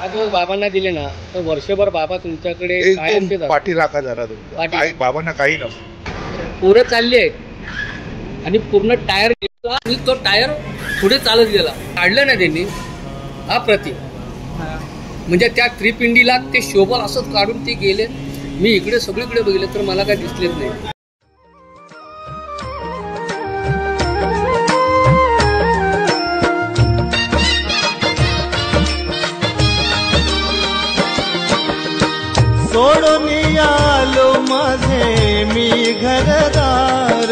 दिवस बाबांना दिले ना तर वर्षभर बाबा तुमच्याकडे कायम येतात. पाठी राखा जरा तुमचा. बाबांना काही नसतं. पोरं चालली आहेत आणि पूर्ण टायर घेतला आणि तो टायर पुढे चालत गेला. काढलं ना त्यांनी अप्रतिम. म्हणजे त्या त्रिपिंडीला ते शोभल असंच काढून ते गेले. मी इकडे सगळीकडे बघितलं तर मला काय दिसलेच नाही. सोडून आलो माझे मी घरदार,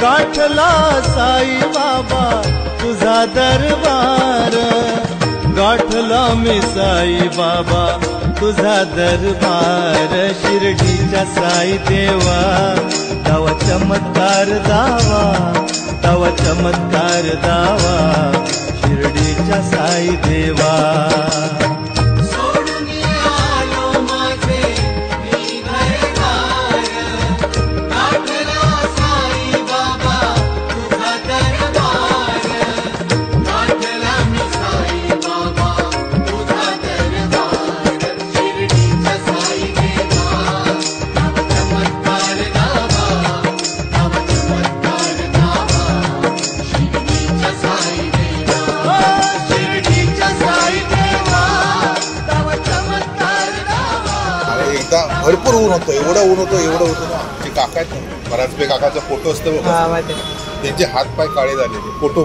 गाठला साई बाबा तुझा दरबार, गाठला मी साई बाबा तुझा दरबार. शिर्डीच्या साई देवा तवा चमत्कार दावा, तवा चमत्कार दावा, शिर्डीच्या साई देवा. भरपूर ऊन होतं, एवढं ऊन होतं ना. ते काका आहेत ना, परांजपे काकाचा फोटो असतो बघा, त्यांचे हातपाय काळे झालेले फोटो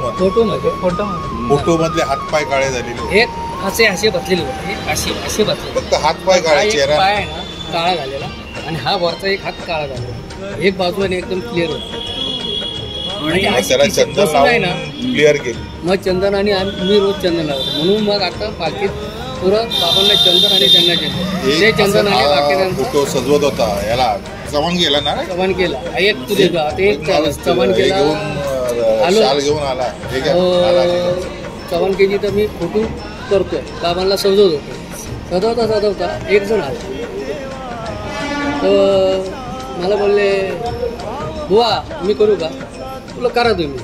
मधले हातपाय काळे झालेले. एक असे बसलेले असे बसले, फक्त हातपाय काळे, चेहरा पाय ना काळा झालेला आणि हा वरचा एक हात काळा झालेला. एक बाजूने एकदम क्लिअर होत. त्याला चंदन लावून क्लिअर केली. मग चंदन आणि मी रोज चंदन लावतो. म्हणून मग आता पालखीत पुरं बाबांना चंदन आणि चंदनाचे चंदन आणि बाकी फोटो सजवत होता. याला चव्हाण गेला ना, चव्हाण केला. एक तुझे चव्हाण केला, शाल घेऊन आला. चव्हाण केली तर मी फोटो करतोय, बाबांना सजवता एक जण आला. तर मला बोलले बुवा मी करू का? तुला करा तुम्ही.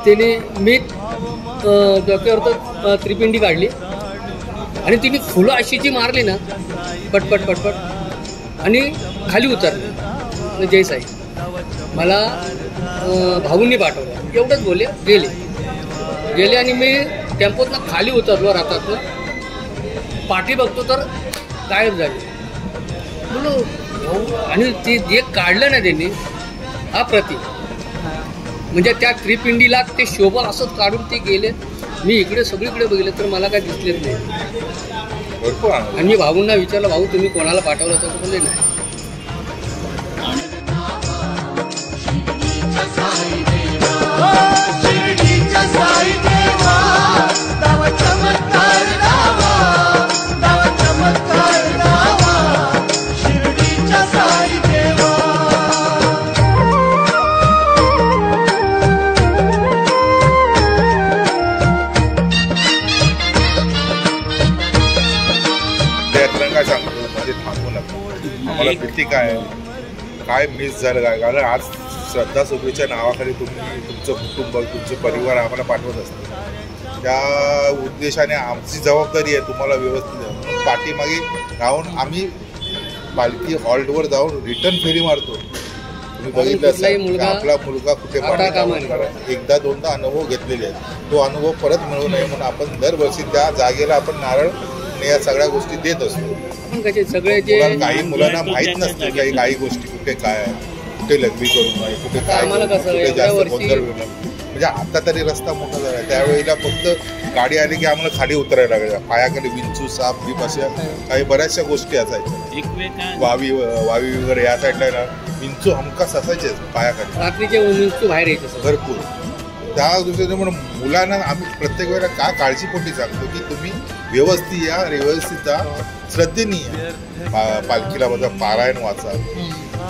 त्याने मी डोक्यावर तर त्रिपिंडी काढली आणि तिने फुलं अशीची मारली ना पटपट पटपट आणि खाली उतरली. जय साई मला भाऊंनी पाठवलं एवढंच बोलले. गेले आणि मी टेम्पोतनं खाली उतरलो रातातनं. पाठी बघतो तर गायब झाली. बोलो आणि ते जे काढलं ना त्यांनी अप्रतिम. म्हणजे त्या त्रिपिंडीला ते शोभल असंच काढून ते गेले. मी इकडे सगळीकडे बघितलं तर मला काय दिसलेच नाही. आणि मी भाऊंना विचारलं, भाऊ तुम्ही कोणाला पाठवलं तर बोलले नाही. थांबू नका. आम्हाला भीती काय मिस झालं काय, कारण आज श्रद्धा सोबीच्या नावाखाली तुम्ही तुमचं कुटुंब तुमचे परिवार आम्हाला पाठवत असतात. त्या उद्देशाने आमची जबाबदारी आहे तुम्हाला व्यवस्थित पाठीमागे राहून आम्ही पालखी हॉल्टवर जाऊन रिटर्न फेरी मारतो. तुम्ही बघितलं आपला मुलगा कुठे पाठी एकदा दोनदा अनुभव घेतलेले आहेत. तो अनुभव परत मिळू नये म्हणून आपण दरवर्षी त्या जागेला आपण नारळ या सगळ्या गोष्टी देत असतो. सगळे काही मुलांना माहीत नसते काही गोष्टी कुठे काय, कुठे लग्नी करून नाही, कुठे काय, कुठे जास्त गोंधळ होणार. म्हणजे आता तरी रस्ता मोठा झाला. त्यावेळेला फक्त गाडी आली की आम्हाला खाली उतरायला लागायला. पायाखाली विंचू साप बीप अशा काही बऱ्याचशा गोष्टी असायच्या. वावी वगैरे या साईडला ना विंचू हमखास असायचे पायाखाली. रात्रीचे विंचू बाहेर यायचे भरपूर. त्या दृष्टीने म्हणून मुलांना आम्ही प्रत्येक वेळेला का काळजीपोटी सांगतो की तुम्ही व्यवस्थित या, व्यवस्थित श्रद्धेने या, पालखीला माझा पारायण वाचा.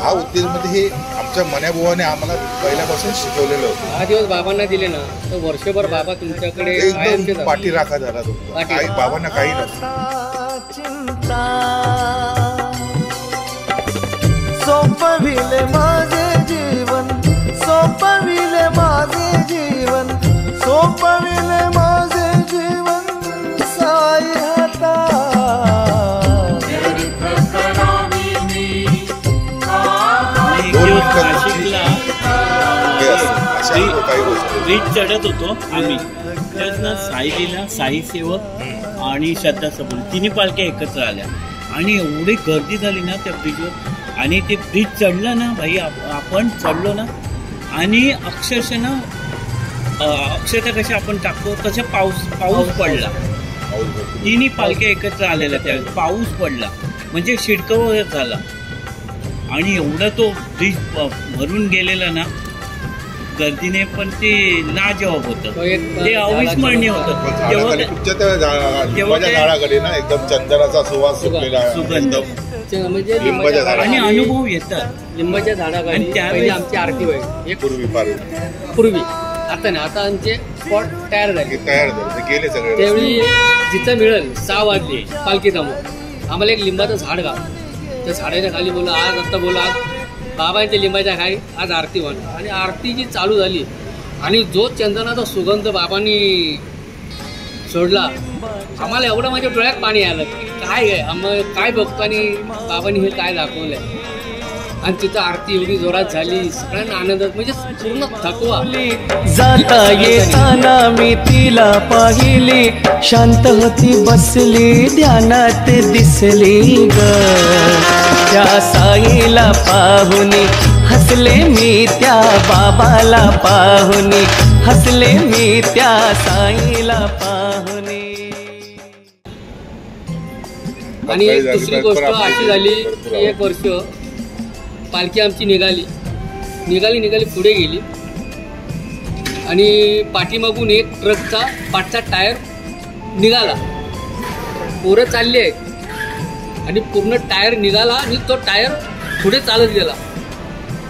हा उद्देश मध्ये हे आमच्या मन्याबुवाने आम्हाला पहिल्यापासून शिकवलेलं होतं. 10 दिवस बाबांना दिले ना तर वर्षभर बाबा तुमच्याकडे एकदम पाठी राखा झाला तुमचा. काही बाबांना काही चिंता सोपविले माझे जीवन, सोपविले माझे जीवन, सोपविले माझे जीवन. नेमकं नाशिकला हे असतं. अशा काही गोष्टी ब्रिज चढत होतो आम्ही, त्यातनं साईलीला साई सेवक आणि श्रद्धा सबून तिन्ही पालख्या एकत्र आल्या आणि एवढी गर्दी झाली ना त्या ब्रिजवर. आणि ते ब्रिज चढलं ना भाई, आपण चढलो ना आणि अक्षरशः ना अक्षरशः कशा आपण टाकतो तसं पाऊस पडला. तिन्ही पालख्या एकत्र आलेल्या त्यावेळेस पाऊस पडला म्हणजे शिडकं झाला. आणि एवढा तो ब्रिज भरून गेलेला ना गर्दीने, पण ते लाजवाब होतं, ते अविस्मरणीय होतं. लिंबाच्या झाडाकडे ना एकदम चंदनाचा सुवास सुटलेला सुगंध म्हणजे लिंबाच्या झाडा आणि अनुभव येतात. लिंबाच्या झाडाखाली आणि त्यावेळी पहिली आमची आरती व्हायची पूर्वी. आता नाही, आता आमचे स्पॉट तयार झाले. ते गेले सगळे. त्यावेळी जिथं मिळेल 6 वाजले पालखी थांबून आम्हाला एक लिंबाचं झाड घाल, त्या झाडाच्या खाली बोला आज आता बोला आज बाबांच्या लिंबाच्या खाली आज आरती होणार. आणि आरती जी चालू झाली आणि जो चंदनाचा सुगंध बाबांनी सोडला, आम्हाला एवढं माझ्या डोळ्यात पाणी आलं की काय आहे आम्हाला काय बघतो आणि बाबांनी हे काय दाखवलंय. आणि तिथं आरती एवढी जोरात झाली, सगळ्यांना आनंदात म्हणजे पूर्ण थकवा. जाता येताना मी तिला पाहिली, शांत होती बसली ध्यानात दिसली ग. त्या साईला पाहुनी हसले मी, त्या बाबाला पाहुनी हसले मी, त्या साईला पाहुनी. आणि एक दुसरी गोष्ट अशी झाली की 1 वर्ष पालखी आमची निघाली पुढे गेली आणि पाठीमागून एक ट्रकचा पाठचा टायर निघाला. पोरं चालले आहेत आणि पूर्ण टायर निघाला आणि तो टायर पुढे चालत गेला.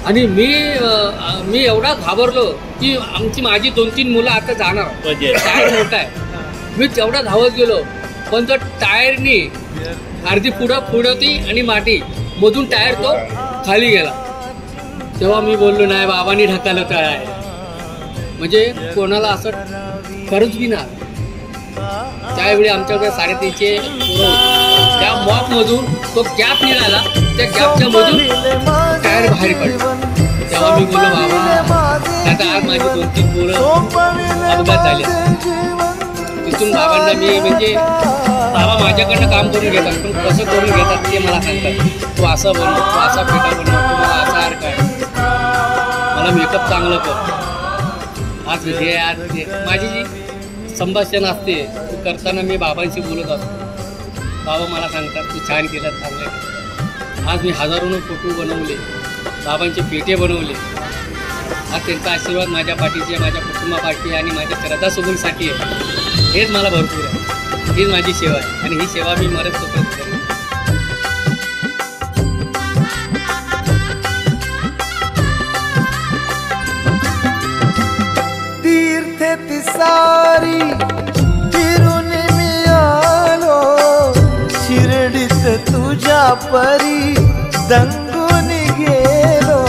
आणि मी एवढा घाबरलो की माझी 2-3 मुलं आता जाणार, टायर मोठा आहे. मी तेवढा धावत गेलो, पण तो टायरनी अर्धी पुढवती आणि माती मधून टायर तो खाली गेला. तेव्हा मी बोललो नाही बाबांनी ढकललं तर आहे, म्हणजे कोणाला असं खरंच बी ना. त्यावेळी आमच्याकडे 350 पोरं होती. त्या मॉकमधून तो गॅप निघाला, त्या गॅपच्या मधून टायर बाहेर पडला. तेव्हा मी बोललो बाबा आता आज माझी 2-3 पोरं अपघात झाले. तिथून बाबांना मी म्हणजे बाबा माझ्याकडनं काम करून घेतात, पण कसं करून घेतात ते मला सांगतात. तू असं बनव, तू असा फेटा बनव, तुम्हाला असा हार काय, मला मेकअप चांगलं कर, आज हे आज ते. माझी जी संभाषण असते करताना मी बाबांशी बोलत असतो. बाबा मला सांगतात तू छान केलं, चांगलं केलं. आज मी हजारोनं फोटो बनवले, बाबांचे पेटे बनवले. आज त्यांचा आशीर्वाद माझ्या पाठीची आहे, माझ्या कुटुंबापाठी आणि माझ्या श्रद्धासुबूंसाठी आहे. हेच मला भरपूर आहे, हीच माझी सेवा आहे आणि ही सेवा मी मरत सोबत करेन. तीर्थे तिसारी फिरून मी आलो, शिर्डीत तुझ्या परी दंगून गेलो.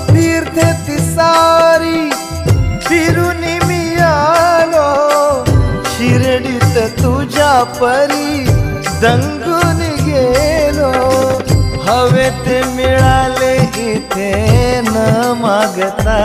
तीर्थे तिसारी फिरून मी आलो, शिर्डीत तुझ्या परी दंगून गेलो. हवे ते मिळाले इथे न मागता,